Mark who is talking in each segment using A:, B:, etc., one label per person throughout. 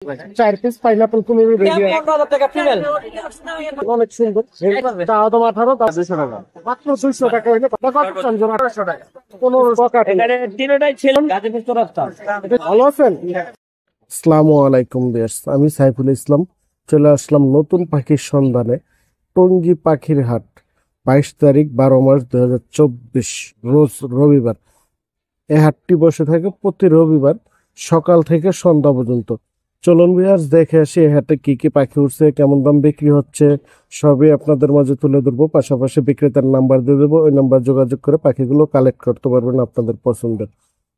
A: 4 piece pineapple কুমির ready আছে।
B: 15,000 টাকা ফিমেল।
A: অনেক সুন্দর। দাম 18, 200 টাকা। মাত্র 200 টাকা হইলে কত চান জোড়া? 1800 টাকা। 15 টাকা।
B: এখানে তিনটাই ছিল গাজীপুর চৌরাস্তা।
A: ভালো আছেন? আসসালামু আলাইকুম ভিউয়ার্স, আমি সাইফুল ইসলাম। চলে আসলাম নতুন পাখির সন্ধানে। টঙ্গী পাখির হাট, 22 তারিখ 12 মার্চ 2024 রোজ রবিবার। এই হাটটি বসে থাকে প্রতি রবিবার সকাল থেকে সন্ধ্যা পর্যন্ত। চলুন ভিউয়ার্স দেখে আসি এই হাটে কি কি পাখি উঠছে, কেমন দাম বিক্রি হচ্ছে, সবই আপনাদের মাঝে তুলে ধরবো। পাশাপাশি বিক্রেতার নাম্বার দিয়ে দেবো, ওই নাম্বার যোগাযোগ করে পাখিগুলো কালেক্ট করতে পারবেন আপনাদের পছন্দের।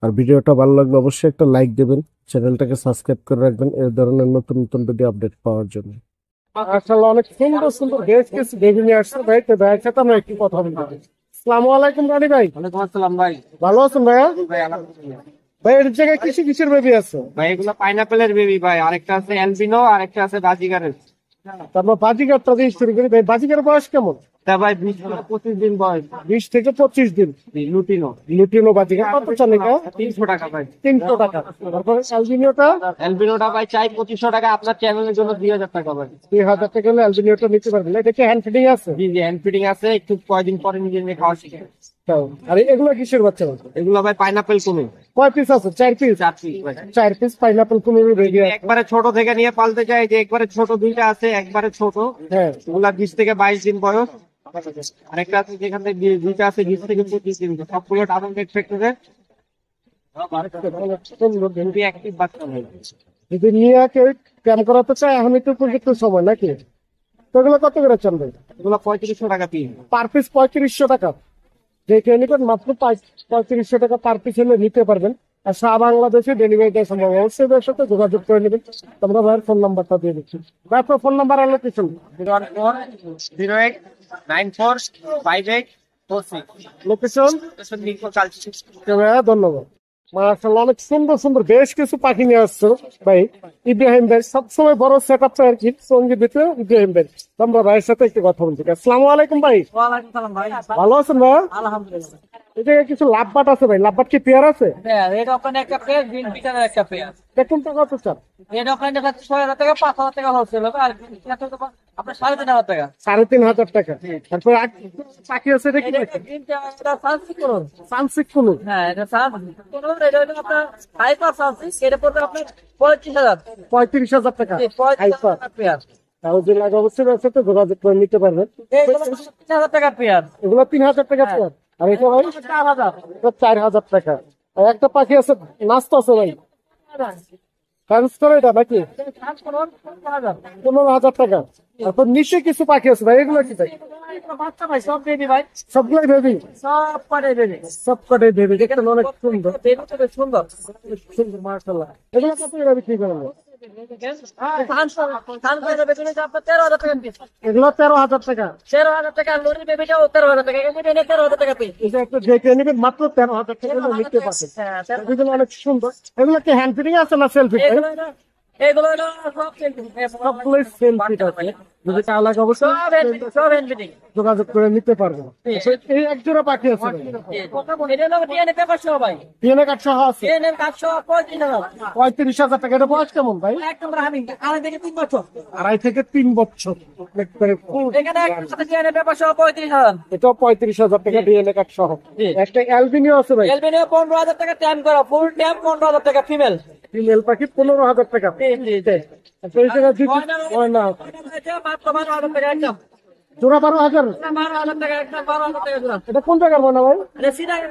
A: আর ভিডিওটা ভালো লাগলে অবশ্যই একটা লাইক দেবেন, চ্যানেলটাকে সাবস্ক্রাইব করে রাখবেন এই ধরনের নতুন নতুন ভিডিও আপডেট পাওয়ার জন্য। আসলে অনেক সুন্দর সুন্দর বেশ কিছু বেবি নিয়ে আসছে ভাই, তো ভাইয়ের সাথে আমরা একটু কথা বলবো। আসসালামু আলাইকুম রানি ভাই।
B: ওয়ালাইকুম আসসালাম ভাই।
A: ভালো আছেন ভাইয়া?
B: ভাই আলহামদুলিল্লাহ।
A: ভাই এর জায়গায় কিসের বেবি আছে?
B: ভাই এগুলো পাইনাপেলের বেবি ভাই, আরেকটা আছে অ্যালবিনো, আরেকটা আছে বাজিগারের।
A: তারপর বাজিকারটা দিয়ে শুরু করি ভাই। বাজিকার বয়স কেমন?
B: তা ভাই 20 থেকে 25 দিন বয়স।
A: 20 থেকে 25 দিন।
B: লুটিনো
A: লুটিনো বাজিকার কত চান এটা?
B: 300 টাকা ভাই।
A: 300 টাকা। তারপরে অ্যালবিনিওটা
B: অ্যালবিনোটা ভাই চাই 2500 টাকা, আপনার চ্যানেলের জন্য 2000 টাকা ভাই।
A: 2000 টাকা হলে অ্যালবিনিওটা নিতে পারবেন। এটা কি হ্যান্ড ফিডিং আছে?
B: জি জি, হ্যান্ড ফিডিং আছে, একটু কয়দিন পরে নিজে নিজে খাওয়া শিখে।
A: তাও। আর এগুলো কিসের বাচ্চা?
B: এগুলো ভাই পাইনাপেল কুমির।
A: কয় পিস আছে? 4 পিস।
B: 4 পিস ভাই।
A: 4 পিস পাইনাপেল কুমির রেডি আছে।
B: একবারে ছোট থেকে নিয়ে পালতে চাই, যে একবারে ছোট দুইটা আছে, একবারে ছোট
A: হ্যাঁ।
B: ওগুলা 20 থেকে 22 দিন বয়স। আরেকটা আছে যেখান থেকে দুইটা আছে 20 থেকে 25 দিন, সবগুলো ডাবল বেড ফ্যাক্টরে অ্যাক্টিভ বাচ্চা ভাই।
A: যদি নিয়ে কেউ ক্যাম্প করাতে চায় এখন একটু উপযুক্ত সময় নাকি? তো এগুলো কত করে চান ভাই?
B: এগুলো 3500 টাকা পিস।
A: পার পিস 3500 টাকা। যে কেউ নিবেন মাত্র 3500 টাকা পার পিস হলে নিতে পারবেন। আর সারা বাংলাদেশে ডেলিভারি দেওয়া সম্ভব। অবশ্যই ভাইয়ের সাথে যোগাযোগ করে নেবেন। তোমরা ভাইয়ের ফোন নাম্বারটা দিয়ে দিচ্ছি। ভাই আপনার ফোন নাম্বার আর লোকেশন?
B: 014085846।
A: লোকেশন? ধন্যবাদ। মাশাআল্লাহ অনেক সুন্দর সুন্দর বেশ কিছু পাখি নিয়ে আসছো ভাই। ইব্রাহিম ভাই সবসময় বড় সেট আপ আর কি সঙ্গীত ভিতরে ইব্রাহিম ভাই। তোমরা ভাইয়ের সাথে একটু কথা বলছি। আসসালামু আলাইকুম ভাই।
B: ওয়ালাইকুম সালাম ভাই।
A: ভালো আছেন ভাই?
B: আলহামদুলিল্লাহ।
A: এই জায়গায় কিছু লাভবাট আছে ভাই। লাভবাট কি পেয়ার আছে?
B: হ্যাঁ, এটা ওখানে একটা পেয়ার, গ্রিন পিটারের একটা পেয়ার।
A: দেখুন তো কত চান?
B: এটা ওখানে দেখা যাচ্ছে 6000 টাকা, 5000 টাকা হোলসেল হবে, আর এটা তো আপনার 3500 টাকা।
A: 3500 টাকা। তারপর পাখি আছে এটা কি?
B: গ্রিনটা এটা সানসিক করুন।
A: সানসিক কুলু।
B: হ্যাঁ, এটা সানসিক করুন। এটা হলো আপনার হাইপার সানসিক, এটা পড়বে আপনার 35,000।
A: 35,000 টাকা।
B: 35,000 টাকা পেয়ার।
A: তাও যে লাগে অবশ্যই ভাইয়ের সাথে যোগাযোগ করে নিতে পারবেন।
B: এইগুলো 3000 টাকা পেয়ার।
A: এগুলো 3000 টাকা পেয়ার। আর এটা ভাই
B: 4000।
A: 4000 টাকা। আর একটা পাখি আছে নাস্তা আছে ভাই। ট্রান্স করে এটা নাকি? 15,000 টাকা। তারপর নিচে কিছু পাখি আছে ভাই। এগুলো কি ভাই?
B: বাচ্চা ভাই, সব বেবি ভাই,
A: সবগুলাই বেবি।
B: সব কটাই বেবি।
A: সব কটাই বেবি। দেখেন অনেক সুন্দর
B: বেবি তো বেশ সুন্দর।
A: সুন্দর মাশাআল্লাহ। এগুলো কত করে বিক্রি করেন?
B: তেরো
A: এগুলো 13,000 টাকা।
B: হাজার টাকা লরির বেবিটাও 13,000 টাকা, এগুলো 13,000 টাকা পিস।
A: এটা একটা দেখে নেবেন মাত্র 13,000 টাকা হলে নিতে পারবেন। এগুলো অনেক সুন্দর। এগুলো কি হ্যান্ড ফিডিং আছে না সেলফি?
B: এগুলো হলো সব সেলফি।
A: সবগুলোই সেলফি আছে। যদি কার লাগে অবশ্যই
B: সব হ্যান্ড
A: যোগাযোগ করে নিতে পারবেন। এই এক জোড়া পাখি আছে ভাই।
B: এটা হলো ডিএনএ পেপার সহ ভাই।
A: ডিএনএ কার্ড সহ আছে।
B: ডিএনএ কার্ড সহ 35,000।
A: 35,000 টাকা। এটা বয়স কেমন ভাই?
B: এক নম্বর হামিং, 2.5 থেকে 3 বছর।
A: 2.5 থেকে 3 বছর।
B: এখানে একটা ডিএনএ পেপার সহ 35,000।
A: এটাও 35,000 টাকা ডিএনএ কার্ড সহ। একটা অ্যালবিনিও আছে ভাই।
B: এলবিনিও 15,000 টাকা ট্যাম করা, ফুল ট্যাম 15,000 টাকা ফিমেল।
A: ফিমেল পাখি 15,000 টাকা। জোড়া 12,000।
B: 12,000 টাকা একদম, 12,000 টাকা জোড়া।
A: এটা কোন জায়গার ময়না ভাই?
B: এটা সিনাইয়ের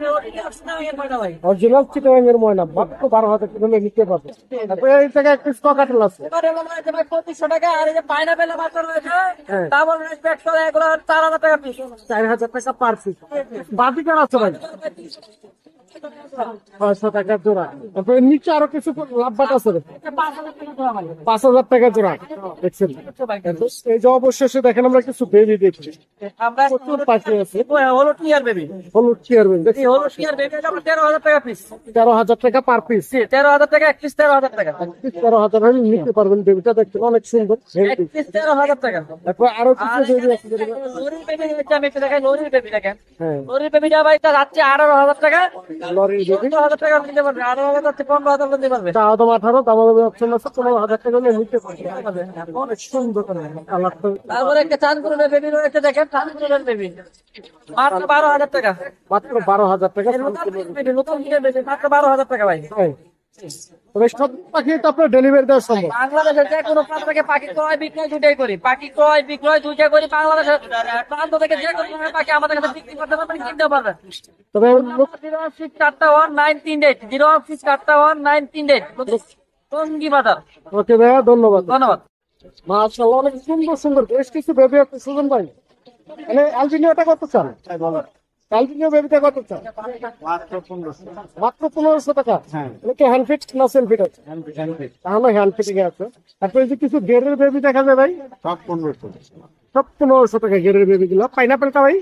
B: ময়না ভাই।
A: অরিজিনাল চিটাগাংয়ের ময়না। মাত্র 12,000 টাকা হলে নিতে পারবে। তারপরে এই জায়গায় একটা ককাটেল আছে।
B: এবার এগুলো রয়েছে ভাই 2500 টাকা, আর এই যে পাইনাপেল বাচ্চা রয়েছে
A: হ্যাঁ।
B: ডাবল রেসপেক্ট করে, এগুলো 4,000 টাকা পিস।
A: 4,000 টাকা পার পিস। বাজিকার আছে ভাই 500 টাকা জোড়া। তারপরে নিচে আরো কিছু লাভবাট আছে
B: 5,000 টাকা জোড়া ভাই।
A: 5,000 টাকা জোড়া। দেখছেন? এই যে অবশেষে দেখেন আমরা কিছু বেবি দেখছি।
B: আমরা
A: প্রচুর পাখি আছে।
B: হলো টিয়ার বেবি,
A: হলুদ চেয়ারম্যান
B: এই হলো টিয়ার বেবি, এটা আমরা 13,000 টাকা পিস।
A: 13,000 টাকা পার পিস।
B: 13,000 টাকা এক পিস, 13,000 টাকা
A: 13,000 হলে নিতে পারবেন। বেবিটা দেখতে অনেক সুন্দর।
B: এক পিস 13,000 টাকা।
A: তারপর আরো কিছু
B: আর
A: বেবি আছে।
B: লরির বেবি হচ্ছে, আমি একটু দেখাই লরির বেবি দেখেন।
A: হ্যাঁ,
B: লরির বেবিটা ভাই তা যাচ্ছে 18,000 টাকা,
A: লরির বেবি
B: 14,000 টাকা নিতে পারবে, 18,000 যাচ্ছে 15,000 নিতে পারবে।
A: চা দাম 18, দাম অপশন আছে 15,000 টাকা হলে নিতে পারবেন। অনেক সুন্দর কালারটা।
B: তারপরে একটা চাঁদপুরের বেবি রয়েছে দেখেন, চাঁদপুরের বেবি মাত্র 12,000 টাকা।
A: মাত্র 12,000 টাকা।
B: নতুন বেবি মাত্র 12,000 টাকা ভাই।
A: হ্যাঁ, তবে সব পাখি তো আপনার ডেলিভারি দেওয়া সম্ভব।
B: বাংলাদেশের যে কোনো প্রান্ত থেকে পাখি ক্রয় বিক্রয় দুটাই করি, পাখি ক্রয় বিক্রয় দুইটা করি। বাংলাদেশের প্রান্ত থেকে যে কোনো ধরনের পাখি আমাদের কাছে বিক্রি করতে পারবেন, কিনতে পারবেন।
A: তবে
B: 01641 01641 টঙ্গী বাজার।
A: ওকে ভাইয়া, ধন্যবাদ।
B: ধন্যবাদ।
A: মাশাআল্লাহ, অনেক সুন্দর সুন্দর বেশ কিছু বেবি আছে সুজন ভাই। মানে অ্যালবিনিওটা কত চান? অ্যালবিনিও বেবিটা কত চান? মাত্র 1500 টাকা। এটা কি হ্যান্ড ফিট না সেল ফিট আছে? তাহলে হ্যান্ড ফিটিং আছে। তারপরে যে কিছু গেরের বেবি দেখা যায় ভাই,
C: সব 1500।
A: সব 1500 টাকা গেরের বেবি গুলো। পাইনাপেলটা ভাই,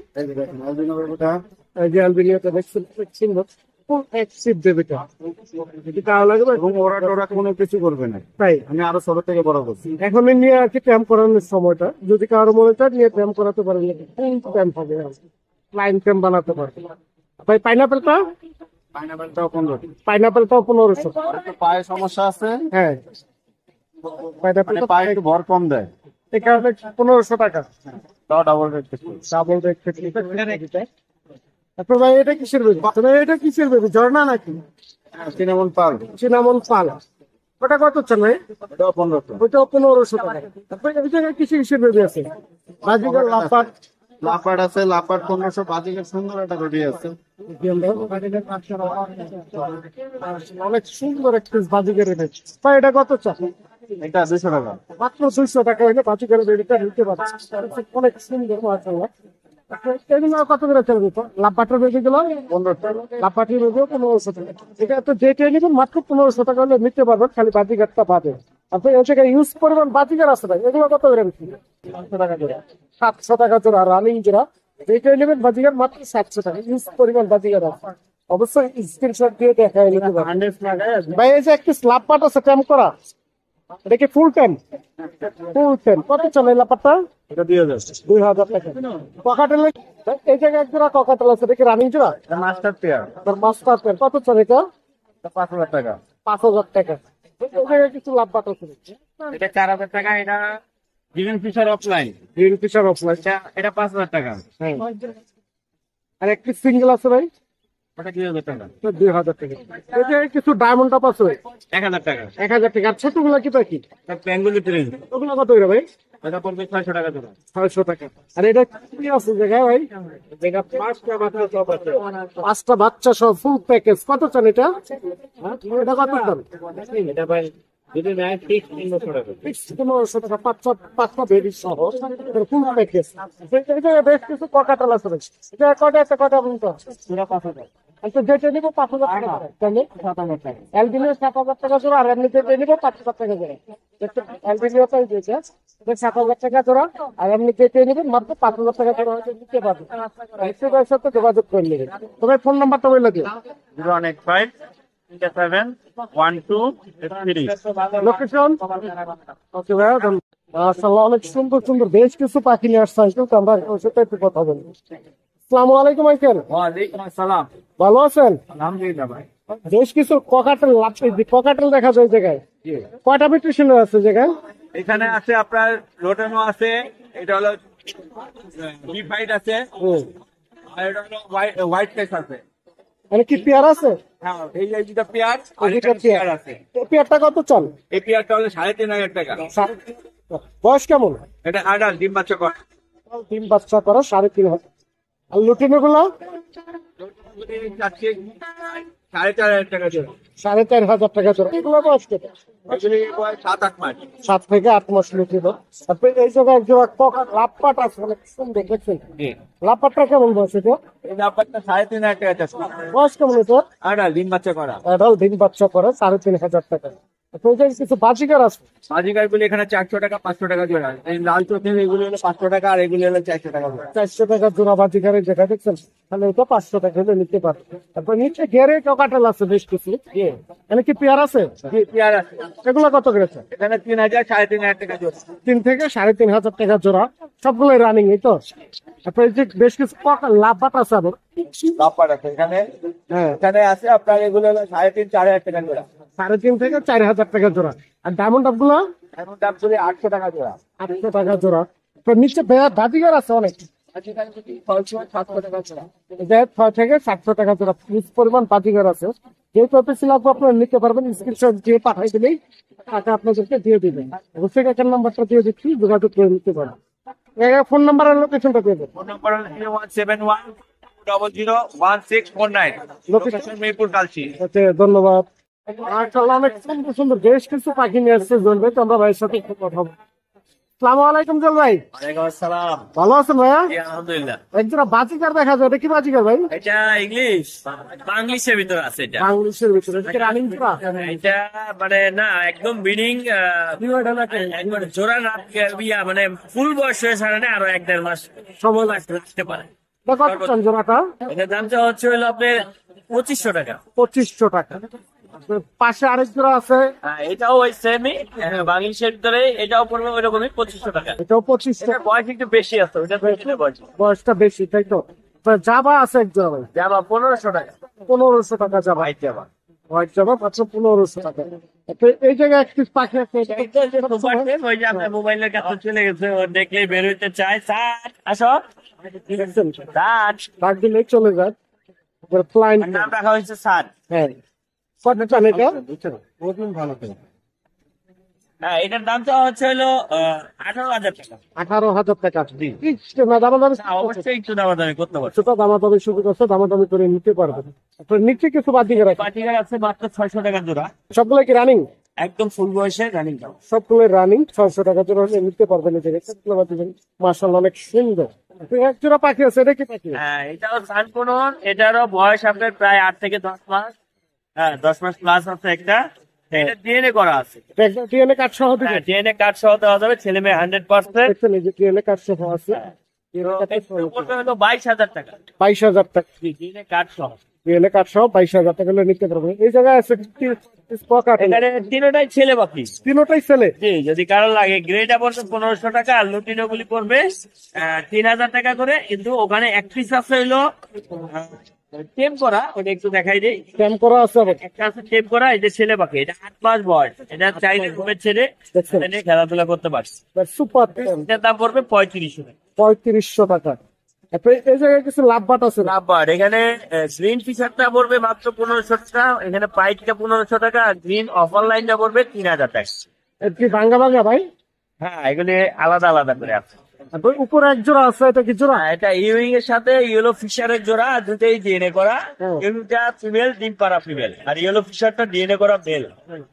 A: এই যে অ্যালবিনিওটা দেখছেন, সুন্দর ফুল এক্সিভ বেবিটা। যদি কারো লাগবে
C: এবং ওরা টোরা কোনো কিছু করবে না,
A: তাই
C: আমি আরো ছোট থেকে বড় করছি।
A: এখনই নিয়ে আর কি ট্যাম্প করানোর সময়টা। যদি কারো মনে চায় নিয়ে ট্যাম্প করাতে পারেন, ট্যাম্প হবে, লাইন ট্যাম্প বানাতে পারবে। ভাই পাইনাপেলটা,
C: পাইনাপেলটাও 15।
A: পাইনাপেলটাও 1500।
C: একটু পায়ে সমস্যা আছে,
A: হ্যাঁ,
C: মানে
A: পাইনাপেলটা
C: পায়ে একটু ভর কম দেয়,
A: এই কারণে 1500 টাকা।
C: তাও ডাবল রেট।
A: ডাবল রেট থেকে। তারপর ভাই এটা কিসের বেবি? এটা কিসের বেবি? ঝর্ণা নাকি
C: সিনামন পাল,
A: সিনামন পাল? ওটা কত চান ভাই?
C: এটাও 1500।
A: ওইটাও 1500 টাকা। তারপরে এই জায়গায় কিসের বেবি আছে? বাজিগার, লাফাট,
C: লাপাট আছে, লাপাট 1500। বাজিকের সুন্দর একটা বেবি আছে।
A: অনেক সুন্দর একটা বাজিগার এনেছে ভাই। এটা কত চান?
C: এটা 200 টাকা।
A: মাত্র 200 টাকা হলে বাজিগার বেবিটা নিতে পারছে। অনেক সুন্দর মাশাআল্লাহ। এগুলো কত করে চলবে? লাপাটের বেবি গুলো
C: 1500।
A: লাপাটির বেবিও 1500 টাকা। এটা তো যেটা নেবেন মাত্র 1500 টাকা হলে নিতে পারবেন, খালি বাজিগারটা পাবে। আপনি ওই জায়গায় ইউজ পরিমাণ বাজিগার আছে ভাই, এগুলো কত করে বিক্রি? 700 টাকা জোড়া। 700 টাকা জোড়া রানিং জোড়া। যেটা নেবেন বাজিগার মাত্র 700 টাকা। ইউজ পরিমাণ বাজিগার আছে। অবশ্যই স্ক্রিনশট দিয়ে দেখায় নিতে পারবেন।
C: 100 টাকা।
A: ভাই এই যে একটি স্ল্যাব পাট আছে ট্যাম্প করা, এটা কি ফুল টাইম? Full time. কত চলে লাপাটটা?
C: এটা 2000।
A: 2000 টাকা। ককাটেল, এই জায়গায় এক জোড়া ককাটেল আছে, এটা কি রানিং জোড়া?
C: এটা মাস্টার পেয়ার,
A: মাস্টার পেয়ার। কত চলে এটা?
C: এটা 5000 টাকা।
A: 5000 টাকা। এই জায়গায় কিছু লাভ বাট আছে।
C: এটা 4000 টাকা। এটা given fisher offline,
A: green fisher offline.
C: এটা 5000 টাকা।
A: হ্যাঁ। আর একটি সিঙ্গেল আছে ভাই,
C: ওটা 2000 টাকা।
A: 2000 টাকা। এই জায়গায় কিছু ডায়মন্ড টপ আছে
C: 1000 টাকা।
A: 1000 টাকা। আর ছোটগুলো কি পাখি?
C: এটা বেঙ্গলি ট্রেন,
A: ওগুলো কত করে ভাই?
C: এটা পড়বে 600 টাকা জোড়া।
A: 600 টাকা। আর এটা কি আছে জায়গায় ভাই?
C: এটা 5টা বাচ্চা সব আছে।
A: 5টা বাচ্চা সহ ফুল প্যাকেজ। কত চান এটা? এটা কত দাম?
C: এটা ভাই যদি নেয় ঠিক 300 টাকা।
A: 1500 টাকা। 5টা বেবি সহ ফুল প্যাকেজ। এই জায়গায় বেশ কিছু ককাটাল আছে ভাই। এটা কটা একটা কটা বলুন তো?
C: পুরো 5000।
A: আচ্ছা, যেটা নিবো 5000 টাকা। তাহলে
C: 7000 টাকা।
A: অ্যালবিনিও 7000 টাকা জোড়া, আর এমনিতে নিবো 5000 টাকা জোড়া। অ্যালবিনিওটাই দিয়েছে 7000 টাকা জোড়া, আর এমনিতে নিবেন মাত্র 5000 টাকা জোড়া হয়তো নিতে পারবেন। এর সাথে যোগাযোগ করে নেবেন। তবে ফোন নাম্বারটা বলে দিও।
C: 0185 7 12 3।
A: লোকেশন। ওকে ভাইয়া, মাশাআল্লাহ অনেক সুন্দর সুন্দর বেশ কিছু পাখি নিয়ে আসছে। কিন্তু আমরা ওর সাথে একটু কথা বলি। আসসালামু আলাইকুম আঙ্কেল,
C: ওয়ালাইকুম আসসালাম।
A: ভালো আছেন?
C: আলহামদুলিল্লাহ ভাই।
A: বেশ কিছু ককাটেল ককাটেল দেখা যায় এই জায়গায়। কয়টা মিউটেশন আছে জায়গায়?
C: এখানে আছে আপনার রোটানো আছে, এটা হলো বি5 আছে, আর এটা হলো হোয়াইট ফেস আছে।
A: মানে কি পেয়ার আছে?
C: হ্যাঁ, এই যে দুটো পেয়ার, আর
A: এই দুটো
C: এটা পেয়ার আছে।
A: এই পেয়ারটা কত চল?
C: এই পেয়ারটা হলো 3500 টাকা।
A: বয়স কেমন?
C: এটা আডাল ডিম বাচ্চা কর।
A: 3 বাচ্চা করা 3500। আর লুটিনো গুলো
C: যাচ্ছে 4500 টাকা জোড়া।
A: 4500 টাকা জোড়া। এগুলো বয়স কত?
C: এগুলি 7-8 মাস।
A: 7 থেকে 8 মাস লুটিনো। তারপরে এই জায়গায় এক জোড়া লাভপাট আছে, অনেক সুন্দর দেখছেন। লাভপাটটা কেমন বয়স এটা?
C: এই ব্যাপারটা 3500 টাকা চাষ।
A: বয়স কেমন এটা?
C: আডাল ডিম বাচ্চা করা।
A: অ্যাডাল্ট 3 বাচ্চা করে 3500 টাকা। তো এই জায়গায় কিছু বাজিকার আছে।
C: বাজিকার গুলো এখানে 400 টাকা 500 টাকা জোড়া। এই লাল চোখের এগুলো হলো 500 টাকা, আর এগুলো হলো 400 টাকা জোড়া।
A: 400 টাকা জোড়া বাজিকারের যেটা দেখছেন, তাহলে এটা 500 টাকা হলে নিতে পারবে। তারপর নিচে গেরে কাটাল আছে বেশ কিছু। এখানে কি পেয়ার আছে?
C: জি, পেয়ার আছে।
A: এগুলো কত করেছে?
C: এখানে 3000 3,500 টাকা জোড়া।
A: 3 থেকে 3,500 টাকা জোড়া, সবগুলো রানিং। এই তো তারপর এই যে বেশ কিছু লাভবাট আছে আবার।
C: কাপড় আছে এখানে।
A: হ্যাঁ,
C: এখানে আছে আপনার এগুলো হলো 3,500 4,000 টাকা জোড়া।
A: 3,500 থেকে 4,000 টাকা জোড়া। আর ডায়মন্ড আপ গুলো
C: এখন দাম চলে 800 টাকা জোড়া।
A: 800 টাকা জোড়া। তো নিচে বাজিকার আছে অনেক,
C: বাজিকার যদি 700 টাকা জোড়া।
A: 6 থেকে 700 টাকা জোড়া পিস পরিমাণ বাজিকার আছে। যেহেতু অফিসে লাগবে আপনারা নিতে পারবেন, স্ক্রিনশট দিয়ে পাঠাই দিলেই টাকা আপনাদেরকে দিয়ে দিবেন। অবশ্যই টাকার নাম্বারটা দিয়ে দিচ্ছি, যোগাযোগ করে নিতে পারবেন। ফোন নাম্বার আর লোকেশনটা দিয়ে দেবেন।
C: ফোন নাম্বার হলো 0171001649, লোকেশন মিরপুর কালচি।
A: ওকে, ধন্যবাদ। মাশাআল্লাহ, অনেক সুন্দর সুন্দর বেশ কিছু পাখি নিয়ে আসছে জল ভাই। তো আমরা ভাইয়ের সাথে একটু কথা বলবো। আসসালামু আলাইকুম জল ভাই,
D: ওয়ালাইকুম আসসালাম।
A: ভালো আছেন ভাইয়া?
D: জি, আলহামদুলিল্লাহ।
A: একজোড়া বাজিকার দেখা যায়, এটা কি বাজিকার ভাই?
D: এটা ইংলিশ, বাংলিশের ভিতরে আছে এটা।
A: বাংলাদেশের ভিতরে এটা কি রানিং জোড়া?
D: এটা মানে না, একদম ব্রিডিং, একবার জোড়া না, মানে ফুল বয়স হয়ে সারা আরো 1-1.5 মাস সময় লাগতে পারে।
A: এটা কত চান জোড়াটা?
D: এটার দামটা হচ্ছে হলো আপনার 2500 টাকা।
A: 2500 টাকা। পাশে আরেক জোড়া আছে,
D: এটাও ওই সেমই, বাংলিশের ভিতরে, এটাও পড়বে ওই রকমই 2500 টাকা।
A: এটাও 2500।
D: এটার বয়স একটু বেশি আছে, ওইটা বয়স
A: বয়সটা বেশি, তাই তো? জাবা আছে এক জোড়া ভাই,
D: যাবা 1500 টাকা।
A: 1500 টাকা জাবা।
D: হোয়াইট যাবা।
A: হোয়াইট জাবা মাত্র 1500 টাকা। তো এই জায়গায় একটি পাখি আছে, এটা
D: ওই যে আপনার মোবাইলের কাছে চলে গেছে, ও দেখলেই বের হইতে চায়। স্যার আসো,
A: দেখছেন?
D: স্যার
A: ডাক দিলেই চলে যায়। ফ্লাইং,
D: নাম রাখা হয়েছে স্যার।
A: হ্যাঁ। কত চান এটা?
D: হ্যাঁ, এটার দামটা হচ্ছে হলো 18,000 টাকা।
A: 18,000 টাকা। কি না দামাদামি?
D: অবশ্যই একটু দামাদামি করতে পারছো।
A: ছোট দামাদামি সুযোগ আছে, দামাদামি করে নিতে পারবেন। আপনার নিচে কিছু বাজিকার আছে,
D: পাটিকার আছে মাত্র 600 টাকা জোড়া,
A: সবগুলো কি রানিং?
D: একদম ফুল বয়সে রানিং দাম।
A: সবগুলো রানিং, 600 টাকা জোড়া হলে নিতে পারবেন। এই জায়গায় সবগুলো বাজিবেন, মাশাআল্লাহ অনেক সুন্দর। এক জোড়া পাখি আছে, এটা কি পাখি?
D: হ্যাঁ, এটাও সানকোনন, এটারও বয়স আপনার প্রায় 8 থেকে 10 মাস। হ্যাঁ, 10 মাস প্লাস আছে একটা। এটা ডিএনএ করা আছে।
A: ডিএনএ কার্ড সহ দিবেন?
D: ডিএনএ কার্ড সহ দেওয়া যাবে, ছেলে মেয়ে 100%।
A: দেখছেন, এই যে ডিএনএ কার্ড সহ আছে।
D: পড়বে হলো 22,000 টাকা।
A: 22,000 টাকা।
D: ডিএনএ কার্ড সহ।
A: ডিএনএ কার্ড সহ 22,000 টাকা হলে নিতে পারবেন। এই জায়গায় আছে স্পক আছে,
D: এখানে তিনটাই ছেলে পাখি।
A: তিনটাই ছেলে।
D: জি, যদি কারো লাগে গ্রেটা পড়বে 1500 টাকা, আর লুটিনো গুলি পড়বে 3,000 টাকা করে। কিন্তু ওখানে এক পিস আছে হইলো টেম করা, ওটা একটু দেখাই দিই।
A: ক্যাম্প করা আছে আবার।
D: একটা আছে টেম করা, এই যে ছেলে পাখি, এটা 8 মাস বয়স। এটা চাইলে ঘুমের ছেড়ে
A: দেখছেন?
D: এটা নিয়ে খেলাধুলা করতে পারছে।
A: সুপার।
D: এটার দাম পড়বে 3500 টাকা।
A: 3500 টাকা। তারপরে এই জায়গায় কিছু লাভবাট আছে না?
D: নাম্বার এখানে গ্রিন ফিশারটা পড়বে মাত্র 1500 টাকা, এখানে পাইটটা 1500 টাকা, আর গ্রিন অফার লাইনটা পড়বে 3000 টাকা।
A: এটা কি ভাঙ্গা ভাঙ্গা ভাই?
D: হ্যাঁ, এগুলি আলাদা আলাদা করে আছে।
A: তারপরে উপরে এক জোড়া আছে, এটা কি জোড়া?
D: এটা ইউইং এর সাথে ইয়েলো ফিশারের জোড়া, দুটোই ডিএনএ করা।
A: হুম।
D: ইউইংটা ফিমেল, ডিম পাড়া ফিমেল, আর ইয়েলো ফিশারটা ডিএনএ করা মেল।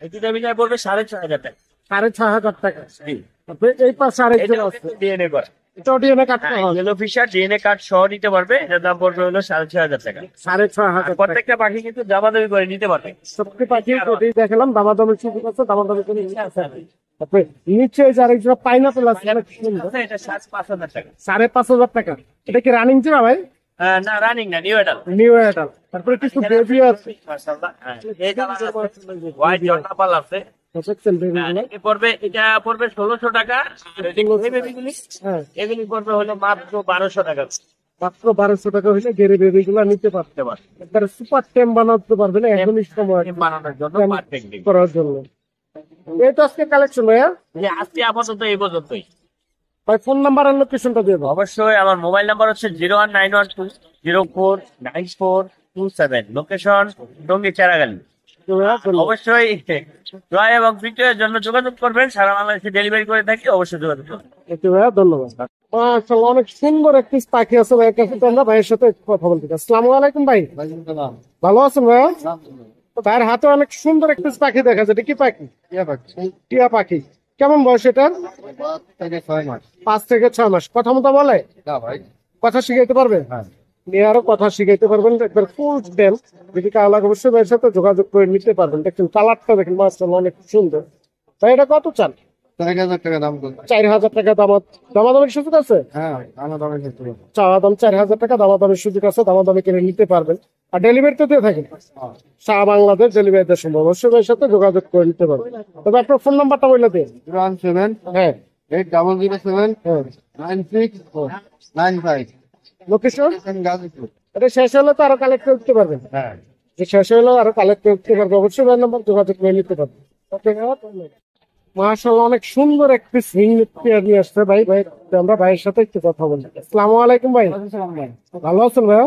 D: এই দুটো মিলিয়ে পড়বে 6,500 টাকা।
A: 6,500 টাকা। তারপরে এই পাশে আরেক
D: এটা
A: জোড়া আছে,
D: ডিএনএ করা।
A: এটাও ডিএনএ কাটতে হবে।
D: ইয়েলো ফিশার ডিএনএ কার্ড সহ নিতে পারবে, এটার দাম পড়বে হলো 6,500 টাকা।
A: 6,500 টাকা।
D: প্রত্যেকটা পাখি কিন্তু দামাদামি করে নিতে পারবে।
A: সবটি পাখি যদি দেখালাম, দামাদামি সুযোগ আছে, দামাদামি করে নিতে আছে। তারপরে নিচে যে আরেক জোড়া পাইনাপেল আছে, অনেক সুন্দর।
D: এটা 5,500 টাকা।
A: 5,500 টাকা। এটা কি রানিং জোড়া ভাই?
D: না, রানিং না, নিউ এডাল।
A: New adult. তারপরে কিছু বেবি আছে,
D: মাশাআল্লাহ। এই কালার আছে, হোয়াইট জর্নাপাল আছে।
A: দেখছেন বেবি গুলো?
D: এটা পড়বে 1600 টাকা।
A: হ্যাঁ,
D: এগুলি পড়বে হলো মাত্র 1200 টাকা।
A: মাত্র 1200 টাকা হলে গেরে বেবি গুলা নিতে পারতে পারে। একবারে সুপার টেম বানাতে পারবে না, এখনই সময়
D: ডিম বানানোর জন্য
A: টেম
D: পারফেক্ট।
A: করার জন্য। এই তো আজকে কালেকশন ভাইয়া।
D: আজকে আপাতত এই পর্যন্তই।
A: ভাই ফোন নাম্বার আর লোকেশনটা দিয়ে দাও।
D: অবশ্যই আমার মোবাইল নাম্বার হচ্ছে 01912049427, লোকেশন টঙ্গী চারাগালি। অবশ্যই ক্রয় এবং বিক্রয়ের জন্য যোগাযোগ করবেন, সারা বাংলাদেশে ডেলিভারি করে থাকি, অবশ্যই যোগাযোগ করবেন।
A: একটু ভাইয়া ধন্যবাদ। মাশাআল্লাহ, অনেক সুন্দর একটি পাখি আছে ভাইয়ের কাছে। তো আমরা ভাইয়ের সাথে একটু কথা বলতে চাই। আসসালামু আলাইকুম ভাই, ভালো আছেন ভাইয়া? ভাইয়ের হাতে অনেক সুন্দর একটি পাখি দেখা যায়, এটা কি পাখি? টিয়া পাখি। কেমন বয়স এটার? 5 থেকে 6 মাস। কথা মতো বলে? কথা শিখাইতে পারবে? নিয়ে আরো কথা শিখাইতে পারবেন, একবার ফুল টেল। যদি কালো লাগে অবশ্যই ভাইয়ের সাথে যোগাযোগ করে নিতে পারবেন। দেখুন কালারটা দেখেন মাশাআল্লাহ অনেক সুন্দর। তাই এটা কত চান?
C: 4,000 টাকা দাম করবে।
A: 4,000 টাকা দামাদামির সুযোগ আছে?
C: হ্যাঁ, আমার দামের ক্ষেত্রে।
A: চাওয়া দাম 4,000 টাকা, দামাদামির সুযোগ আছে, দামাদামি কিনে নিতে পারবেন। আর ডেলিভারি তো দিয়ে থাকেন, সারা বাংলাদেশ ডেলিভারি দেওয়া সম্ভব। অবশ্যই ভাইয়ের সাথে যোগাযোগ করে নিতে পারবেন। তবে আপনার ফোন নাম্বারটা বলে দিন।
C: 017
A: হ্যাঁ
C: 8007
A: হ্যাঁ
C: 9695
A: লোকেশন
C: গাজীপুর।
A: এটা শেষ হলে তো আরো কালেক্ট করতে পারবেন।
C: হ্যাঁ,
A: যে শেষ হলে আরো কালেক্ট করতে পারবেন। অবশ্যই ভাই নাম্বার যোগাযোগ করে নিতে পারবেন। ওকে, মাশাআল্লাহ অনেক সুন্দর একটি সিং পেয়ার নিয়ে আসছে ভাই। আমরা ভাইয়ের সাথে একটু কথা বলি। আসসালামু আলাইকুম ভাই, ভালো আছেন ভাই?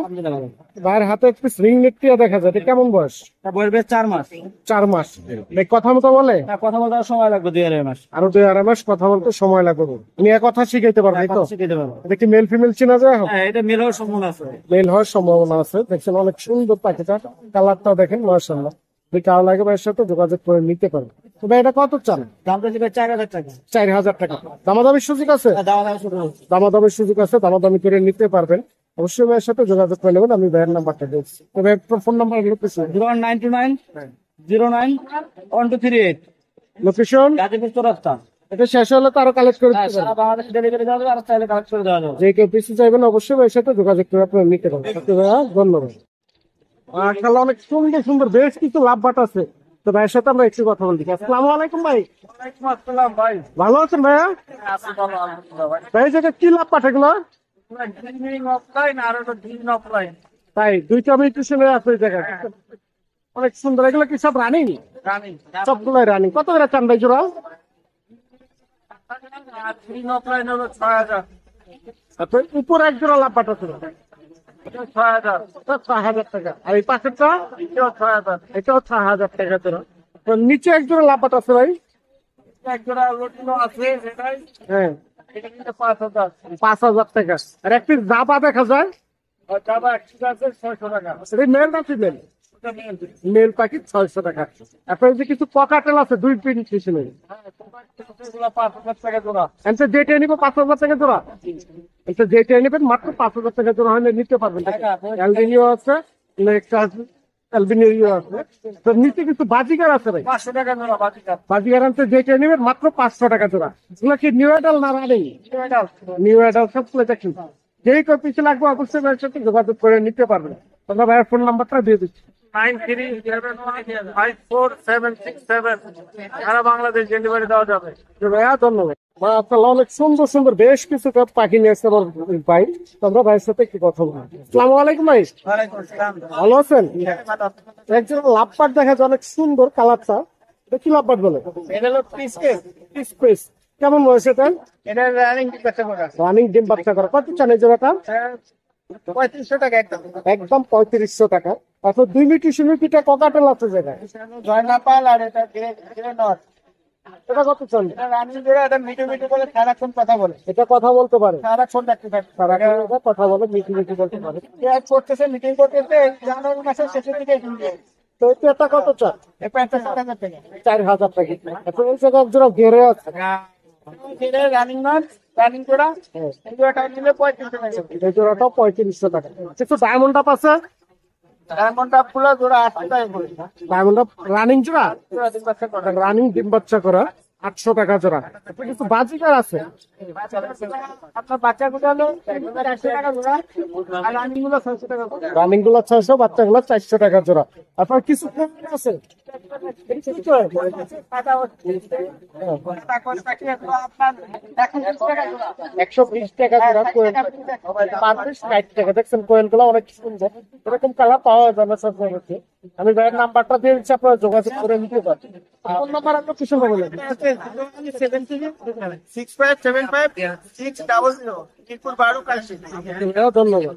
A: ভাইয়ের হাতে একটি রিং নেট পেয়ার দেখা যায়, এটা কেমন বয়স?
C: বলবে 4 মাস।
A: 4 মাস। ভাই কথা মতো বলে?
C: কথা বলতে সময় লাগবে 2-2.5 মাস।
A: আরো 2-2.5 মাস কথা বলতে সময় লাগবে। নিয়ে কথা শিখাইতে পারবে তো?
C: শিখাইতে পারবো।
A: এটা কি মেল ফিমেল চেনা যায়?
C: হ্যাঁ, এটা মেল হওয়ার সম্ভাবনা আছে।
A: মেল হওয়ার সম্ভাবনা আছে। দেখছেন অনেক সুন্দর পাখিটা, কালারটা দেখেন মাশাআল্লাহ। যদি কালো লাগে ভাইয়ের সাথে যোগাযোগ করে নিতে পারবেন। তো ভাই এটা কত চান?
C: দামটা দিবে 4,000 টাকা।
A: 4,000 টাকা। দামাদামির সুযোগ আছে? দামাদামির সুযোগ আছে, দামাদামি করে নিতে পারবেন। অবশ্যই ভাইয়ের সাথে যোগাযোগ করে নেবেন। আমি ভাইয়ের নাম্বারটা দিচ্ছি। তো ভাই phone number location
C: 0929 09 1238
A: location
C: Gazipur চৌরাস্তা।
A: এটা শেষ হলে তো আরো কালেক্ট করে দিতে
C: সারা
A: পারবেন।
C: বাংলাদেশ ডেলিভারি দেওয়া যাবে, আর চাইলে কালেক্ট করে দেওয়া যাবে।
A: যে কেউ পিসি চাইবেন অবশ্যই ভাইয়ের সাথে যোগাযোগ করে আপনারা নিতে পারবেন। ওকে ভাইয়া, ধন্যবাদ। মাশাআল্লাহ অনেক সুন্দর সুন্দর বেশ কিছু লাভ বাট আছে। তো ভাইয়ের সাথে আমরা একটু কথা বলছি। আসসালামু আলাইকুম ভাই,
C: ওয়ালাইকুম আসসালাম ভাই।
A: ভালো আছেন ভাইয়া? ভাই যেটা কি লাভ পাট এগুলো?
C: অফলাইন আর ওটা ডিম অফলাইন।
A: তাই দুইটা মিউটেশনে আছে এই জায়গায়। অনেক সুন্দর। এগুলো কি সব রানিং?
C: রানিং
A: সবগুলাই রানিং। কত করে চান ভাই জোড়া?
C: আর ডিম অফলাইন হলো 6,000।
A: তারপর উপর এক জোড়া লাভ পাট আছে,
C: এটা 6,000।
A: এটা 6,000 টাকা। আর এই পাশেরটা
C: এটাও 6,000।
A: এটাও 6,000 টাকা জোড়া। তো নিচে এক জোড়া লাভ পাট আছে ভাই।
C: এক জোড়া লটিনো আছে সেটাই,
A: হ্যাঁ
C: এটা কিন্তু 5,000।
A: 5,000 টাকা। আর একটি জাবা দেখা যায়,
C: আর জাবা একশো আছে 600 টাকা।
A: সেটা মেল না ফিমেল?
C: ওটা মেল।
A: মেল পাখি 600 টাকা। আপনার যে কিছু পকাটেল আছে 2 পিন পিছনে,
C: হ্যাঁ, এগুলো 5,000 টাকা জোড়া।
A: এনতে যেটা নিব 5,000 টাকা জোড়া। এনতে যেটা নিবেন মাত্র 5,000 টাকা জোড়া হলে নিতে পারবেন। অ্যালবিনিও আছে, অ্যালবিনিও আছে। তো নিচে কিছু বাজিগার আছে ভাই।
C: 500 টাকা জোড়া বাজিকার।
A: বাজিগার আনতে যেটা নিবেন মাত্র 500 টাকা জোড়া। এগুলো কি নিউ অ্যাডাল না রানিং? নিউ অ্যাডাল সবগুলো দেখুন। যেই কয় পিছু লাগবে অবশ্যই ভাইয়ের সাথে যোগাযোগ করে নিতে পারবেন। আমরা ভাইয়ের ফোন নাম্বারটা দিয়ে দিচ্ছি।
C: 93715767। সারা বাংলাদেশ ডেলিভারি দেওয়া যাবে।
A: ভাইয়া ধন্যবাদ। মাশাআল্লাহ অনেক সুন্দর সুন্দর বেশ কিছু পাখি নিয়ে এসেছে আমার ভাই। তো আমরা ভাইয়ের সাথে একটু কথা বলি। আসসালামু আলাইকুম ভাই,
C: ওয়ালাইকুম আসসালাম।
A: ভালো আছেন? একজন লাভবাট দেখা যায় অনেক সুন্দর কালারটা, এটা কি লাভবাট বলে?
C: এটা হলো পিসকেস।
A: স্পেস কেমন বয়স এটা?
C: এটা রানিং বাচ্চা করা।
A: রানিং ডিম বাচ্চা করা। কত চান এই জোড়াটা?
C: 3500 টাকা একদম।
A: একদম 3500 টাকা। তারপর 2 মিটিটা ককাটেল আছে জায়গায়,
C: জয়নাপাল আর এটা গ্রে নট।
A: এটা কত চান?
C: এটা রানিং জোড়া, এটা মিটু মিটু বলে সারাক্ষণ কথা বলে।
A: এটা কথা বলতে পারে,
C: সারাক্ষণ ডাকতে থাকে।
A: সারাক্ষণ এটা কথা বলে, মিটি বলতে পারে।
C: পেঁয়াজ করতেছে, মিটিং করতেছে, জানুয়ারি মাসের শেষের দিকে কিনবে।
A: তো এটা কত চান?
C: এই প্যান্টটা 7,000 টাকা।
A: 4,000 টাকা। এখন এই জায়গায় এক জোড়া ঘেরে আছে,
C: এটা রানিং নট, রানিং জোড়া। এই জোড়াটা নিলে 3500 টাকা।
A: এই জোড়াটাও 3500 টাকা। কিছু ডায়মন্ড আপ আছে,
C: ডায়মন্ডটা পুরো জোড়া 800 টাকা করে।
A: ডায়মন্ড আপ রানিং জোড়া,
C: জোড়া দিন বাচ্চা করা।
A: রানিং ডিম বাচ্চা করা 800 টাকা জোড়া। তারপর কিছু বাজিকার আছে,
C: আপনার বাচ্চাগুলো হলো 100 টাকা জোড়া, আর রানিং গুলো 600 টাকা করে।
A: রানিং গুলো 600, বাচ্চাগুলো 400 টাকা জোড়া। তারপর কিছু কোয়েল আছে,
C: পাতা হচ্ছে। তারপর বাকি এগুলো আপনার 120 টাকা জোড়া।
A: 120 টাকা জোড়া কোয়েল। পার পিস 60 টাকা। দেখছেন কোয়েল গুলো অনেক সুন্দর, এরকম কালার পাওয়া যাবে সব জায়গাতে। আমি ভাইয়ের নাম্বারটা দিয়ে দিচ্ছি, আপনারা যোগাযোগ করে নিতে পারেন। ফোন নাম্বার আপনার কিছু বলেন।
C: 6575 600 মিরপুর 12 কাশি।
A: ধন্যবাদ।